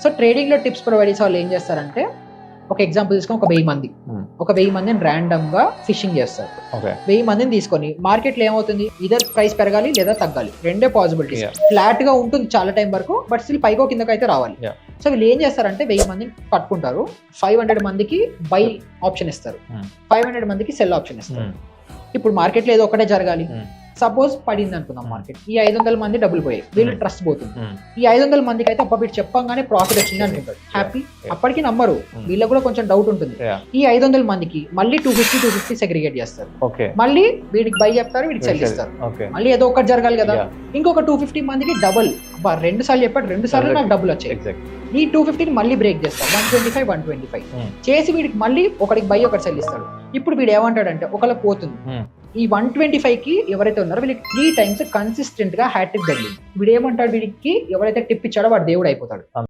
So trading లో tips provide చేసే వాళ్ళు ఏం చేస్తారంటే, ఒక ఎగ్జాంపుల్ తీసుకొని ఒక 1000 మంది, ఒక 1000 మందిని ర్యాండమ్ గా ఫిషింగ్ చేస్తారు. 1000 మందిని తీసుకొని మార్కెట్ లో ఏమవుతుంది, ఇదర్ ప్రైస్ పెరగాలి లేదా తగ్గాలి, రెండే పాసిబిలిటీస్. ఫ్లాట్ గా ఉంటుంది చాలా టైం వరకు, బట్ స్టిల్ పైకో కిందకి అయితే రావాలి. సో వీళ్ళు ఏం చేస్తారంటే 1000 మందిని పట్టుకుంటారు, 500 మందికి బై ఆప్షన్ ఇస్తారు, 500 మందికి సెల్ ఆప్షన్ ఇస్తారు. ఇప్పుడు మార్కెట్ లో ఏదో ఒకటే జరగాలి. సపోజ్ పడింది అనుకుందాం మార్కెట్, ఈ 500 మంది డబ్బులు పోయాయి, వీళ్ళు ట్రస్ట్ పోతుంది. ఈ 500 మందికి అయితే అప్ప వీళ్ళు చెప్పంగానే ప్రాఫిట్ వచ్చింది అనుకుంటారు, హ్యాపీ. అప్పటికి నమ్మరు, వీళ్ళకి కూడా కొంచెం డౌట్ ఉంటుంది. ఈ 500 మందికి మళ్ళీ 250 సెగ్రిగేట్ చేస్తారు, మళ్ళీ వీడికి బై చెప్తారు, వీడికి చెల్లిస్తారు. మళ్ళీ ఏదో ఒకటి జరగాలి కదా. ఇంకొక 250 మందికి డబుల్, 2 సార్లు చెప్పాడు, 2 సార్లు నాకు డబ్బులు వచ్చాయి. ఈ 250ని మళ్ళీ బ్రేక్ చేస్తారు, 125 చేసి వీడికి మళ్ళీ ఒకటికి బై ఒకటి చెల్లిస్తాడు. ఇప్పుడు వీడు ఏమంటాడంటే ఒకళ్ళ పోతుంది, ఈ 125కి ఎవరైతే ఉన్నారో వీళ్ళకి 3 times కన్సిస్టెంట్ గా హ్యాట్రిక్ తగిలింది. వీడు ఏమంటాడు, వీడికి ఎవరైతే టిప్ ఇచ్చాడో వాడు దేవుడు అయిపోతాడు.